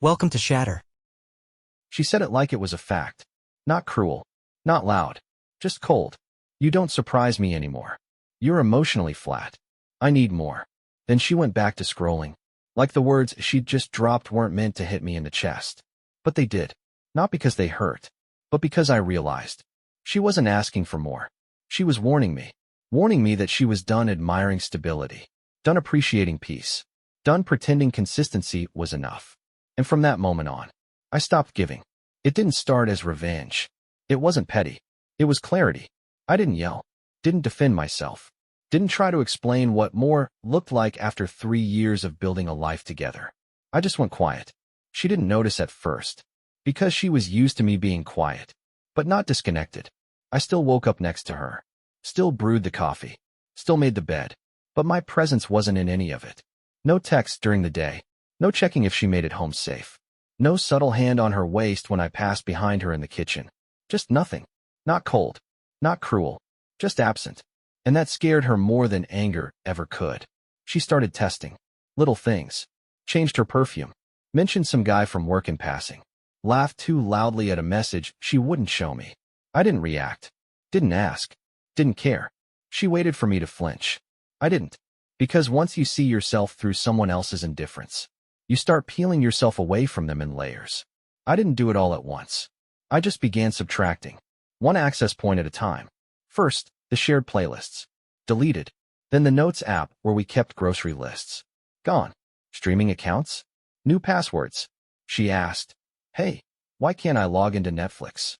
Welcome to Shatter. She said it like it was a fact. Not cruel. Not loud. Just cold. You don't surprise me anymore. You're emotionally flat. I need more. Then she went back to scrolling. Like the words she'd just dropped weren't meant to hit me in the chest. But they did. Not because they hurt, but because I realized. She wasn't asking for more. She was warning me. Warning me that she was done admiring stability. Done appreciating peace. Done pretending consistency was enough. And from that moment on, I stopped giving. It didn't start as revenge. It wasn't petty. It was clarity. I didn't yell. Didn't defend myself. Didn't try to explain what more looked like after 3 years of building a life together. I just went quiet. She didn't notice at first, because she was used to me being quiet, but not disconnected. I still woke up next to her. Still brewed the coffee. Still made the bed. But my presence wasn't in any of it. No text during the day. No checking if she made it home safe. No subtle hand on her waist when I passed behind her in the kitchen. Just nothing. Not cold. Not cruel. Just absent. And that scared her more than anger ever could. She started testing. Little things. Changed her perfume. Mentioned some guy from work in passing. Laughed too loudly at a message she wouldn't show me. I didn't react. Didn't ask. Didn't care. She waited for me to flinch. I didn't. Because once you see yourself through someone else's indifference, you start peeling yourself away from them in layers. I didn't do it all at once. I just began subtracting. One access point at a time. First, the shared playlists. Deleted. Then the Notes app where we kept grocery lists. Gone. Streaming accounts? New passwords. She asked, "Hey, why can't I log into Netflix?"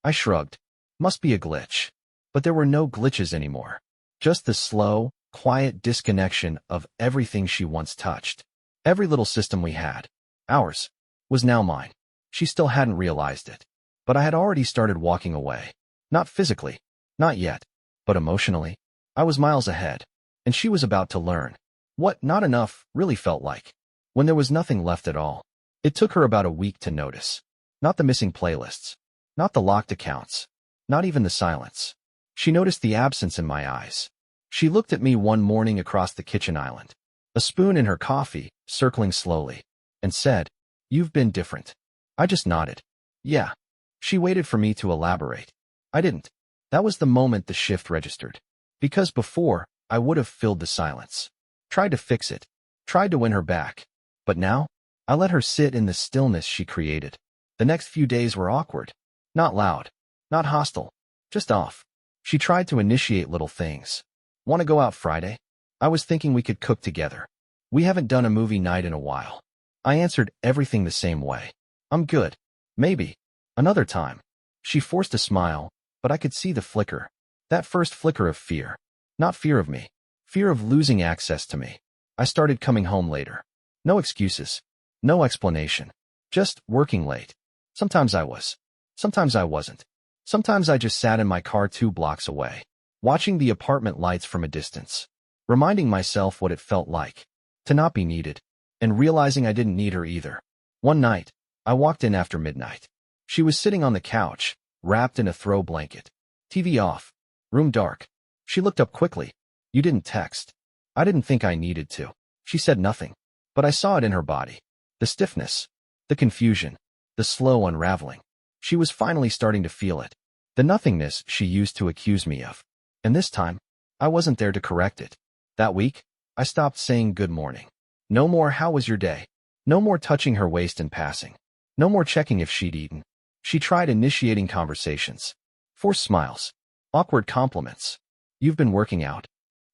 I shrugged. Must be a glitch. But there were no glitches anymore. Just the slow, quiet disconnection of everything she once touched. Every little system we had, ours, was now mine. She still hadn't realized it. But I had already started walking away. Not physically. Not yet. But emotionally. I was miles ahead. And she was about to learn what not enough really felt like. When there was nothing left at all. It took her about a week to notice. Not the missing playlists. Not the locked accounts. Not even the silence. She noticed the absence in my eyes. She looked at me one morning across the kitchen island. A spoon in her coffee, circling slowly. And said, "You've been different." I just nodded. Yeah. She waited for me to elaborate. I didn't. That was the moment the shift registered. Because before, I would have filled the silence. Tried to fix it. Tried to win her back. But now, I let her sit in the stillness she created. The next few days were awkward. Not loud. Not hostile. Just off. She tried to initiate little things. Want to go out Friday? I was thinking we could cook together. We haven't done a movie night in a while. I answered everything the same way. I'm good. Maybe. Another time. She forced a smile, but I could see the flicker. That first flicker of fear. Not fear of me. Fear of losing access to me. I started coming home later. No excuses. No explanation. Just working late. Sometimes I was. Sometimes I wasn't. Sometimes I just sat in my car 2 blocks away, watching the apartment lights from a distance, reminding myself what it felt like to not be needed, and realizing I didn't need her either. One night, I walked in after midnight. She was sitting on the couch, wrapped in a throw blanket. TV off. Room dark. She looked up quickly. "You didn't text." I didn't think I needed to. She said nothing. But I saw it in her body. The stiffness. The confusion. The slow unraveling. She was finally starting to feel it. The nothingness she used to accuse me of. And this time, I wasn't there to correct it. That week, I stopped saying good morning. No more "How was your day?" No more touching her waist in passing. No more checking if she'd eaten. She tried initiating conversations. Forced smiles. Awkward compliments. "You've been working out."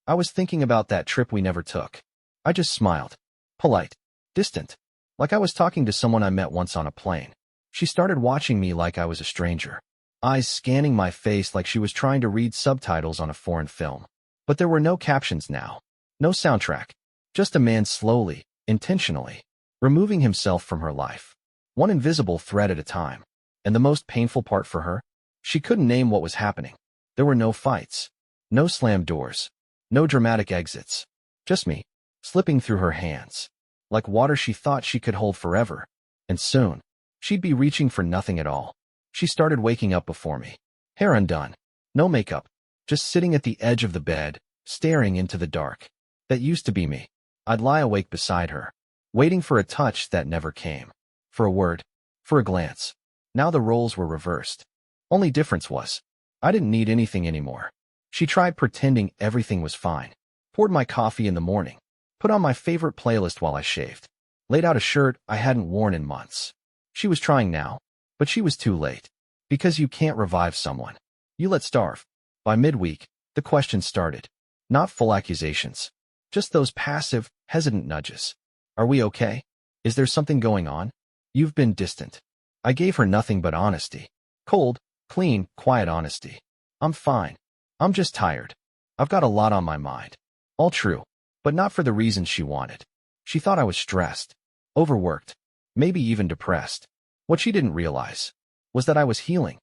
I was thinking about that trip we never took. I just smiled. Polite. Distant. Like I was talking to someone I met once on a plane. She started watching me like I was a stranger. Eyes scanning my face like she was trying to read subtitles on a foreign film. But there were no captions now. No soundtrack. Just a man slowly, intentionally, removing himself from her life. One invisible thread at a time. And the most painful part for her? She couldn't name what was happening. There were no fights. No slammed doors. No dramatic exits. Just me, slipping through her hands. Like water she thought she could hold forever. And soon, she'd be reaching for nothing at all. She started waking up before me. Hair undone. No makeup. Just sitting at the edge of the bed, staring into the dark. That used to be me. I'd lie awake beside her, waiting for a touch that never came. for a word, for a glance. Now the roles were reversed. Only difference was, I didn't need anything anymore. She tried pretending everything was fine. Poured my coffee in the morning. Put on my favorite playlist while I shaved. Laid out a shirt I hadn't worn in months. She was trying now, but she was too late. Because you can't revive someone. You let starve. By midweek, the questions started. Not full accusations. Just those passive, hesitant nudges. Are we okay? Is there something going on? You've been distant. I gave her nothing but honesty. Cold, clean, quiet honesty. I'm fine. I'm just tired. I've got a lot on my mind. All true, but not for the reasons she wanted. She thought I was stressed, overworked, maybe even depressed. What she didn't realize was that I was healing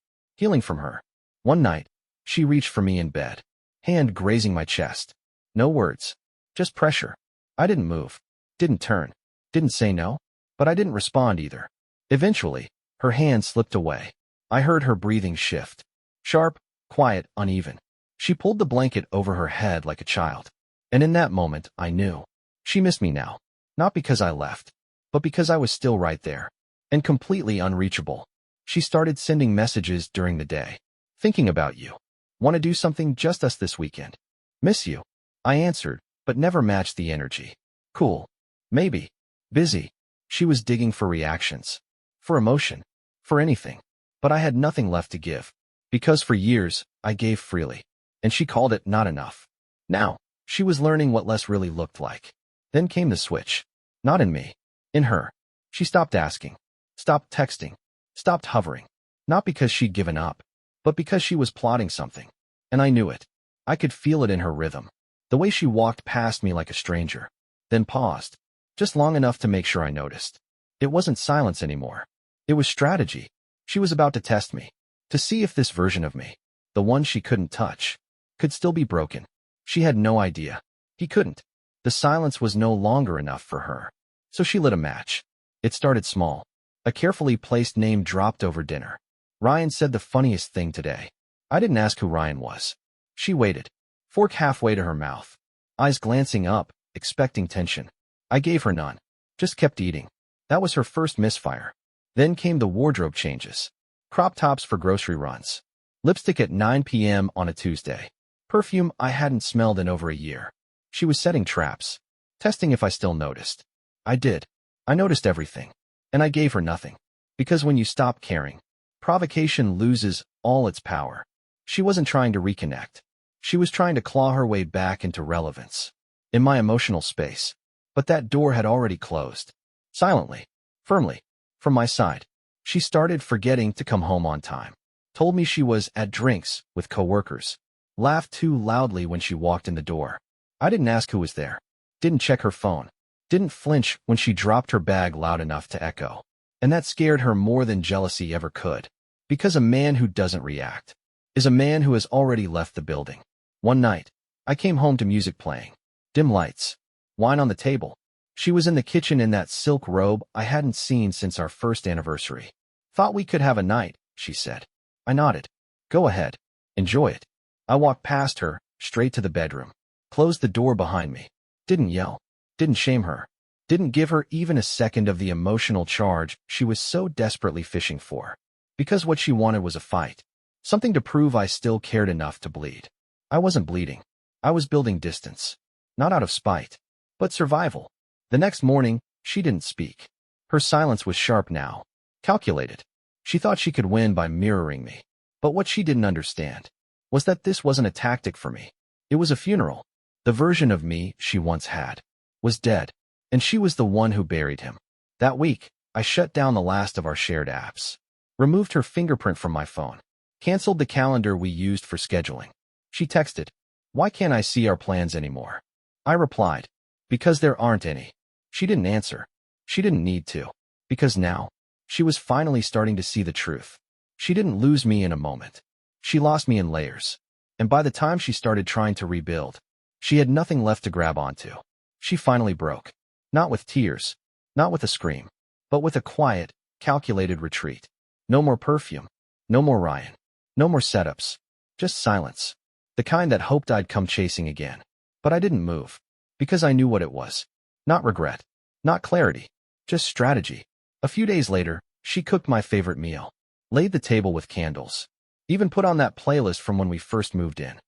from her. One night, she reached for me in bed, hand grazing my chest. No words, just pressure. I didn't move, didn't turn, didn't say no, but I didn't respond either. Eventually, her hand slipped away. I heard her breathing shift. Sharp, quiet, uneven. She pulled the blanket over her head like a child. And in that moment, I knew. She missed me now. Not because I left, but because I was still right there. And completely unreachable. She started sending messages during the day. Thinking about you. Want to do something just us this weekend. Miss you. I answered, but never matched the energy. Cool. Maybe. Busy. She was digging for reactions. For emotion. For anything. But I had nothing left to give. Because for years, I gave freely. And she called it not enough. Now, she was learning what less really looked like. Then came the switch. Not in me. In her. She stopped asking. Stopped texting. Stopped hovering. Not because she'd given up, but because she was plotting something. And I knew it. I could feel it in her rhythm. The way she walked past me like a stranger. Then paused. Just long enough to make sure I noticed. It wasn't silence anymore. It was strategy. She was about to test me. To see if this version of me, the one she couldn't touch, could still be broken. She had no idea. He couldn't. The silence was no longer enough for her. So she lit a match. It started small. A carefully placed name dropped over dinner. Ryan said the funniest thing today. I didn't ask who Ryan was. She waited. Fork halfway to her mouth. Eyes glancing up, expecting tension. I gave her none. Just kept eating. That was her first misfire. Then came the wardrobe changes. Crop tops for grocery runs. Lipstick at 9 p.m. on a Tuesday. Perfume I hadn't smelled in over a year. She was setting traps. Testing if I still noticed. I did. I noticed everything. And I gave her nothing. Because when you stop caring, provocation loses all its power. She wasn't trying to reconnect. She was trying to claw her way back into relevance. In my emotional space. But that door had already closed. Silently. Firmly. From my side. She started forgetting to come home on time. Told me she was at drinks with coworkers. Laughed too loudly when she walked in the door. I didn't ask who was there. Didn't check her phone. Didn't flinch when she dropped her bag loud enough to echo. And that scared her more than jealousy ever could. Because a man who doesn't react is a man who has already left the building. One night, I came home to music playing. Dim lights. Wine on the table. She was in the kitchen in that silk robe I hadn't seen since our first anniversary. Thought we could have a night, she said. I nodded. Go ahead. Enjoy it. I walked past her, straight to the bedroom. Closed the door behind me. Didn't yell. Didn't shame her. Didn't give her even a second of the emotional charge she was so desperately fishing for. Because what she wanted was a fight. Something to prove I still cared enough to bleed. I wasn't bleeding. I was building distance. Not out of spite, but survival. The next morning, she didn't speak. Her silence was sharp now. Calculated. She thought she could win by mirroring me. But what she didn't understand was that this wasn't a tactic for me. It was a funeral. The version of me she once had was dead, and she was the one who buried him. That week, I shut down the last of our shared apps. Removed her fingerprint from my phone. Canceled the calendar we used for scheduling. She texted, "Why can't I see our plans anymore?" I replied, "Because there aren't any." She didn't answer. She didn't need to. Because now, she was finally starting to see the truth. She didn't lose me in a moment. She lost me in layers. And by the time she started trying to rebuild, she had nothing left to grab onto. She finally broke. Not with tears. Not with a scream. But with a quiet, calculated retreat. No more perfume. No more Ryan. No more setups. Just silence. The kind that hoped I'd come chasing again. But I didn't move. Because I knew what it was. Not regret. Not clarity. Just strategy. A few days later, she cooked my favorite meal, laid the table with candles, even put on that playlist from when we first moved in.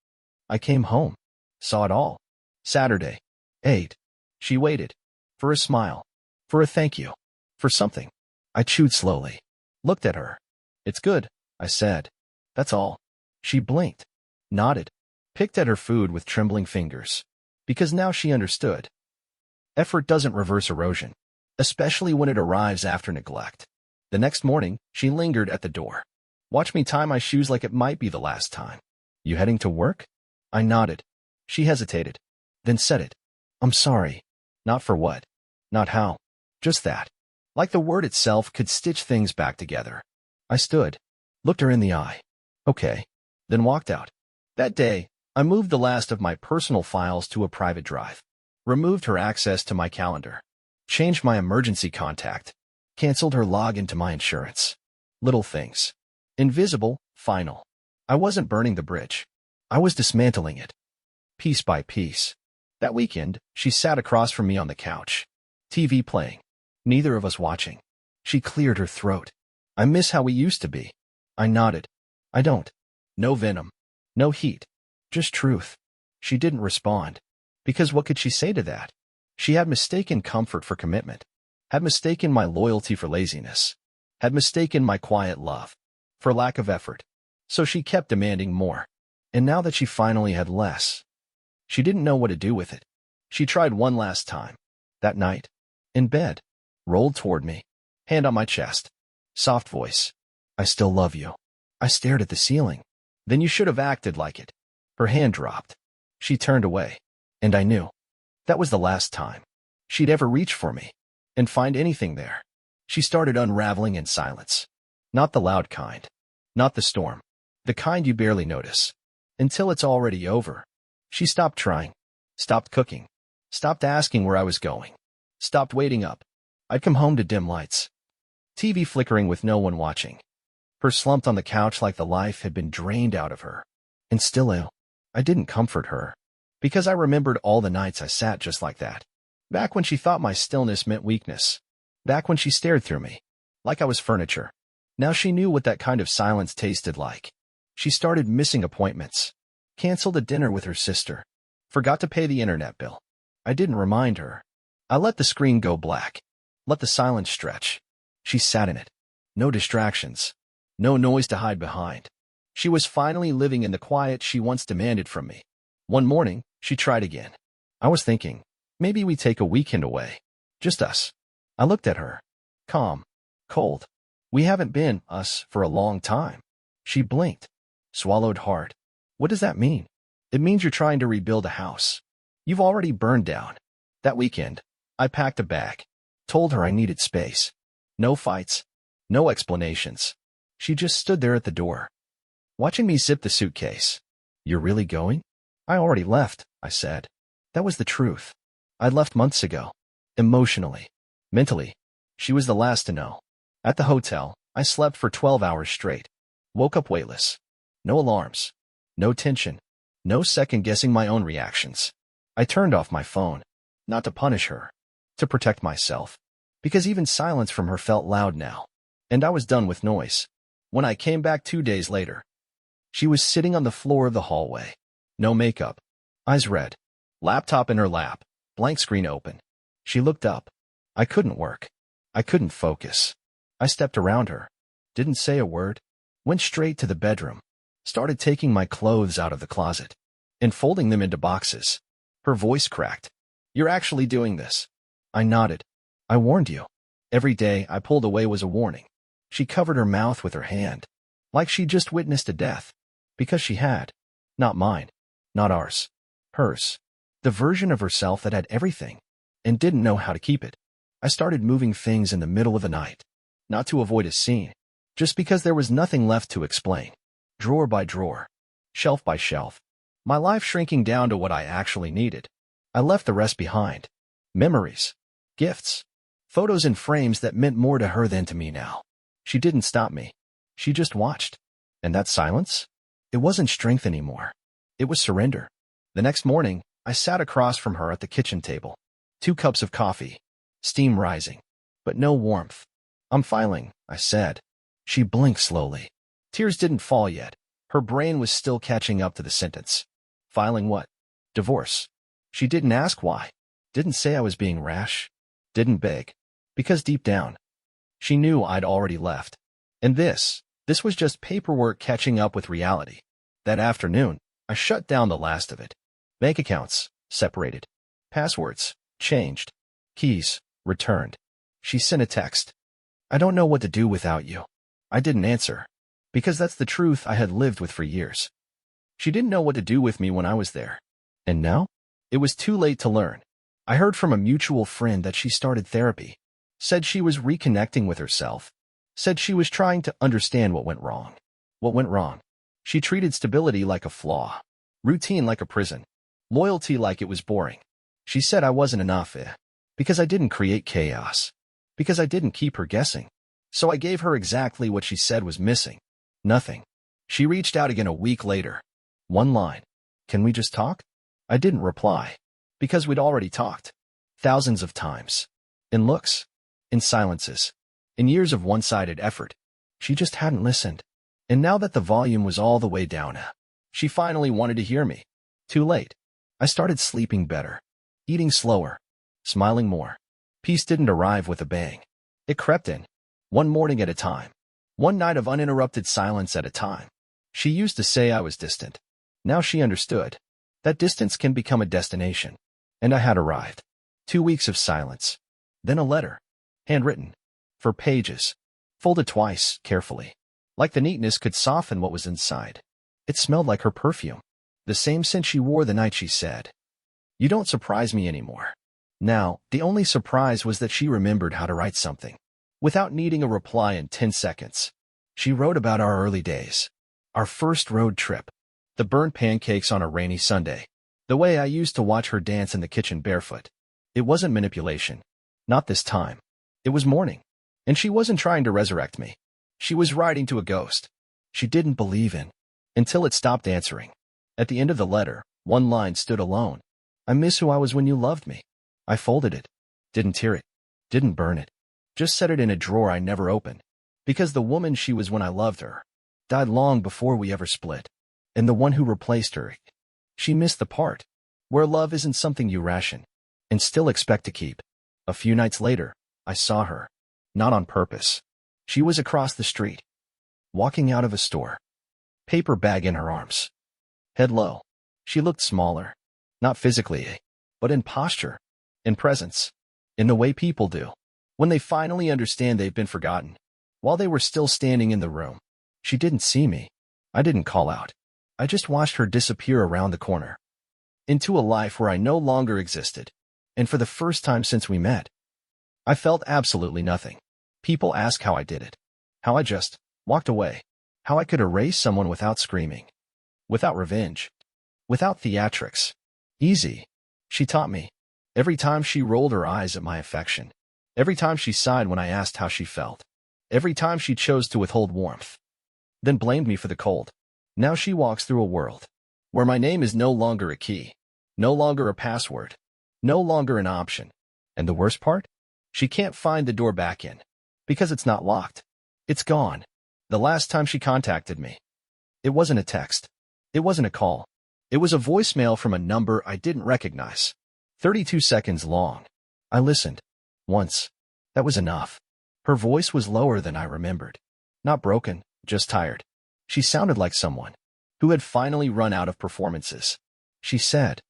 I came home, saw it all. Saturday, 8. She waited. For a smile. For a thank you. For something. I chewed slowly. Looked at her. It's good, I said. That's all. She blinked. Nodded. Picked at her food with trembling fingers. Because now she understood. Effort doesn't reverse erosion, especially when it arrives after neglect. The next morning, she lingered at the door. Watched me tie my shoes like it might be the last time. You heading to work? I nodded. She hesitated. Then said it. I'm sorry. Not for what? Not how. Just that. Like the word itself could stitch things back together. I stood. Looked her in the eye. Okay. Then walked out. That day, I moved the last of my personal files to a private drive. Removed her access to my calendar. Changed my emergency contact. Canceled her login to my insurance. Little things. Invisible, final. I wasn't burning the bridge. I was dismantling it. Piece by piece. That weekend, she sat across from me on the couch. TV playing. Neither of us watching. She cleared her throat. I miss how we used to be. I nodded. I don't. No venom. No heat. Just truth. She didn't respond. Because what could she say to that? She had mistaken comfort for commitment. Had mistaken my loyalty for laziness. Had mistaken my quiet love for lack of effort. So she kept demanding more. And now that she finally had less, she didn't know what to do with it. She tried one last time. That night. In bed. Rolled toward me. Hand on my chest. Soft voice. I still love you. I stared at the ceiling. Then you should have acted like it. Her hand dropped. She turned away. And I knew. That was the last time she'd ever reach for me and find anything there. She started unraveling in silence. Not the loud kind. Not the storm. The kind you barely notice. Until it's already over. She stopped trying. Stopped cooking. Stopped asking where I was going. Stopped waiting up. I'd come home to dim lights. TV flickering with no one watching. Her slumped on the couch like the life had been drained out of her. And still ill. I didn't comfort her. Because I remembered all the nights I sat just like that. Back when she thought my stillness meant weakness. Back when she stared through me. Like I was furniture. Now she knew what that kind of silence tasted like. She started missing appointments. Canceled a dinner with her sister. Forgot to pay the internet bill. I didn't remind her. I let the screen go black. Let the silence stretch. She sat in it. No distractions. No noise to hide behind. She was finally living in the quiet she once demanded from me. One morning, she tried again. I was thinking, maybe we take a weekend away. Just us. I looked at her. Calm. Cold. We haven't been us for a long time. She blinked. Swallowed hard. What does that mean? It means you're trying to rebuild a house. You've already burned down. That weekend, I packed a bag. Told her I needed space. No fights. No explanations. She just stood there at the door. Watching me zip the suitcase. You're really going? I already left, I said. That was the truth. I'd left months ago. Emotionally. Mentally. She was the last to know. At the hotel, I slept for 12 hours straight. Woke up weightless. No alarms. No tension. No second-guessing my own reactions. I turned off my phone. Not to punish her. To protect myself. Because even silence from her felt loud now. And I was done with noise. When I came back 2 days later, she was sitting on the floor of the hallway. No makeup. Eyes red. Laptop in her lap. Blank screen open. She looked up. I couldn't work. I couldn't focus. I stepped around her. Didn't say a word. Went straight to the bedroom. Started taking my clothes out of the closet. And folding them into boxes. Her voice cracked. You're actually doing this. I nodded. I warned you. Every day I pulled away was a warning. She covered her mouth with her hand. Like she just witnessed a death. Because she had. Not mine. Not ours. Hers. The version of herself that had everything. And didn't know how to keep it. I started moving things in the middle of the night. Not to avoid a scene. Just because there was nothing left to explain. Drawer by drawer. Shelf by shelf. My life shrinking down to what I actually needed. I left the rest behind. Memories. Gifts. Photos and frames that meant more to her than to me now. She didn't stop me. She just watched. And that silence? It wasn't strength anymore. It was surrender. The next morning, I sat across from her at the kitchen table. 2 cups of coffee. Steam rising. But no warmth. I'm filing, I said. She blinked slowly. Tears didn't fall yet. Her brain was still catching up to the sentence. Filing what? Divorce. She didn't ask why. Didn't say I was being rash. Didn't beg. Because deep down, she knew I'd already left. And this was just paperwork catching up with reality. That afternoon, I shut down the last of it. Bank accounts, separated. Passwords, changed. Keys, returned. She sent a text. I don't know what to do without you. I didn't answer. Because that's the truth I had lived with for years. She didn't know what to do with me when I was there. And now? It was too late to learn. I heard from a mutual friend that she started therapy. Said she was reconnecting with herself. Said she was trying to understand what went wrong. What went wrong? She treated stability like a flaw. Routine like a prison. Loyalty like it was boring. She said I wasn't enough, because I didn't create chaos. Because I didn't keep her guessing. So I gave her exactly what she said was missing. Nothing. She reached out again a week later. One line. Can we just talk? I didn't reply. Because we'd already talked. Thousands of times. In looks. In silences. In years of one-sided effort. She just hadn't listened. And now that the volume was all the way down, she finally wanted to hear me. Too late. I started sleeping better. Eating slower. Smiling more. Peace didn't arrive with a bang. It crept in. One morning at a time. One night of uninterrupted silence at a time. She used to say I was distant. Now she understood. That distance can become a destination. And I had arrived. 2 weeks of silence. Then a letter. Handwritten. For pages. Folded twice, carefully. Like the neatness could soften what was inside. It smelled like her perfume. The same scent she wore the night she said, "You don't surprise me anymore." Now, the only surprise was that she remembered how to write something. Without needing a reply in 10 seconds. She wrote about our early days. Our first road trip. The burnt pancakes on a rainy Sunday. The way I used to watch her dance in the kitchen barefoot. It wasn't manipulation. Not this time. It was mourning. And she wasn't trying to resurrect me. She was writing to a ghost. She didn't believe in. Until it stopped answering. At the end of the letter, one line stood alone. I miss who I was when you loved me. I folded it. Didn't tear it. Didn't burn it. Just set it in a drawer I never opened. Because the woman she was when I loved her died long before we ever split. And the one who replaced her, she missed the part where love isn't something you ration and still expect to keep. A few nights later, I saw her. Not on purpose. She was across the street. Walking out of a store. Paper bag in her arms. Head low. She looked smaller. Not physically, but in posture. In presence. In the way people do. When they finally understand they've been forgotten. While they were still standing in the room. She didn't see me. I didn't call out. I just watched her disappear around the corner. Into a life where I no longer existed. And for the first time since we met, I felt absolutely nothing. People ask how I did it. How I just walked away. How I could erase someone without screaming. Without revenge. Without theatrics. Easy. She taught me. Every time she rolled her eyes at my affection. Every time she sighed when I asked how she felt. Every time she chose to withhold warmth. Then blamed me for the cold. Now she walks through a world where my name is no longer a key. No longer a password. No longer an option. And the worst part? She can't find the door back in. Because it's not locked. It's gone. The last time she contacted me. It wasn't a text. It wasn't a call. It was a voicemail from a number I didn't recognize. 32 seconds long. I listened. Once. That was enough. Her voice was lower than I remembered. Not broken, just tired. She sounded like someone who had finally run out of performances. She said,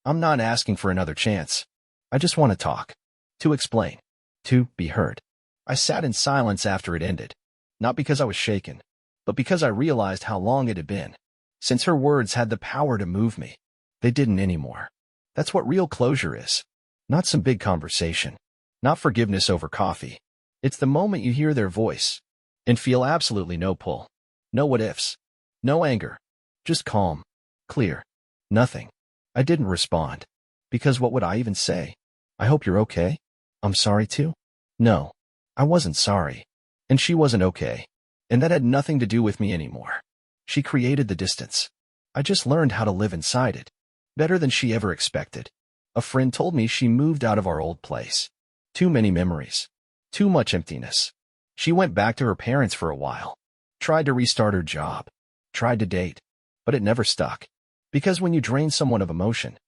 "I'm not asking for another chance. I just want to talk. To explain. To be heard." I sat in silence after it ended. Not because I was shaken, but because I realized how long it had been since her words had the power to move me. They didn't anymore. That's what real closure is. Not some big conversation. Not forgiveness over coffee. It's the moment you hear their voice and feel absolutely no pull. No what-ifs. No anger. Just calm. Clear. Nothing. I didn't respond. Because what would I even say? I hope you're okay? I'm sorry too? No. I wasn't sorry. And she wasn't okay. And that had nothing to do with me anymore. She created the distance. I just learned how to live inside it. Better than she ever expected. A friend told me she moved out of our old place. Too many memories. Too much emptiness. She went back to her parents for a while, tried to restart her job, tried to date, but it never stuck. Because when you drain someone of emotion,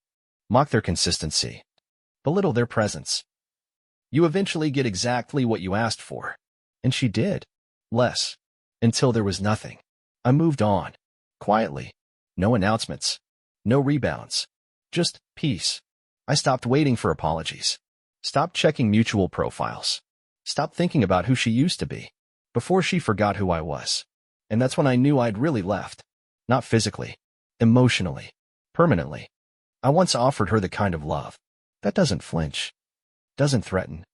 mock their consistency, belittle their presence, you eventually get exactly what you asked for. And she did. Less. Until there was nothing. I moved on. Quietly. No announcements. No rebounds. Just peace. I stopped waiting for apologies. Stopped checking mutual profiles. Stopped thinking about who she used to be. Before she forgot who I was. And that's when I knew I'd really left. Not physically. Emotionally. Permanently. I once offered her the kind of love that doesn't flinch. Doesn't threaten.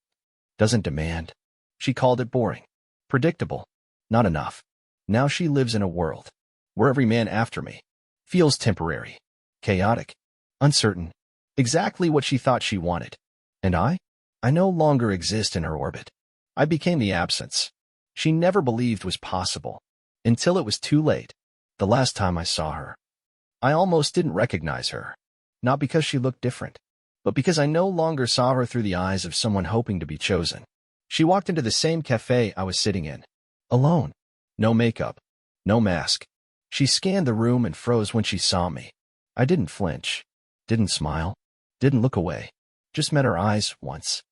Doesn't demand. She called it boring. Predictable. Not enough. Now she lives in a world where every man after me feels temporary, chaotic, uncertain, exactly what she thought she wanted. And I no longer exist in her orbit. I became the absence she never believed was possible until it was too late. The last time I saw her, I almost didn't recognize her. Not because she looked different, but because I no longer saw her through the eyes of someone hoping to be chosen. She walked into the same cafe I was sitting in. Alone. No makeup. No mask. She scanned the room and froze when she saw me. I didn't flinch. Didn't smile. Didn't look away. Just met her eyes once.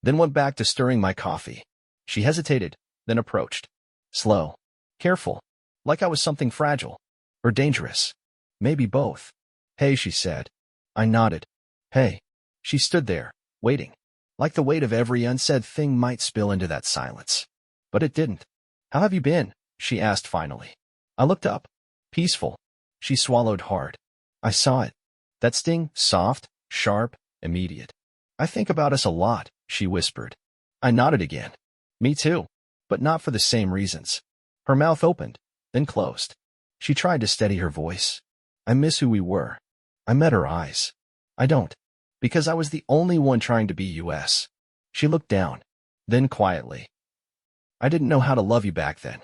Then went back to stirring my coffee. She hesitated, then approached. Slow. Careful. Like I was something fragile. Or dangerous. Maybe both. Hey, she said. I nodded. Hey. She stood there, waiting. Like the weight of every unsaid thing might spill into that silence. But it didn't. How have you been? She asked finally. I looked up. Peaceful. She swallowed hard. I saw it. That sting, soft, sharp, immediate. I think about us a lot, she whispered. I nodded again. Me too. But not for the same reasons. Her mouth opened, then closed. She tried to steady her voice. I miss who we were. I met her eyes. I don't. Because I was the only one trying to be US. She looked down. Then quietly. I didn't know how to love you back then.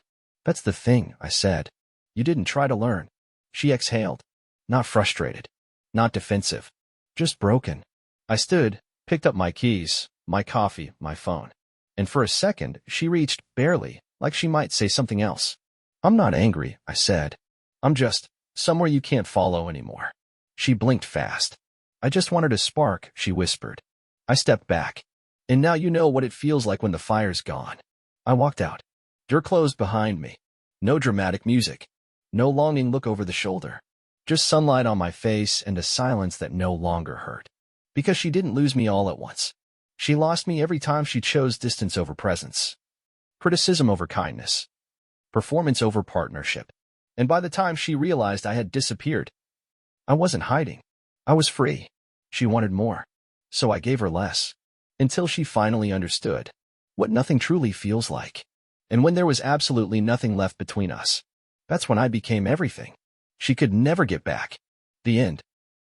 That's the thing, I said. You didn't try to learn. She exhaled. Not frustrated. Not defensive. Just broken. I stood, picked up my keys, my coffee, my phone. And for a second, she reached, barely, like she might say something else. I'm not angry, I said. I'm just somewhere you can't follow anymore. She blinked fast. I just wanted a spark, she whispered. I stepped back. And now you know what it feels like when the fire's gone. I walked out. Door closed behind me. No dramatic music. No longing look over the shoulder. Just sunlight on my face and a silence that no longer hurt. Because she didn't lose me all at once. She lost me every time she chose distance over presence. Criticism over kindness. Performance over partnership. And by the time she realized I had disappeared, I wasn't hiding. I was free. She wanted more. So I gave her less. Until she finally understood what nothing truly feels like. And when there was absolutely nothing left between us, that's when I became everything she could never get back. The end.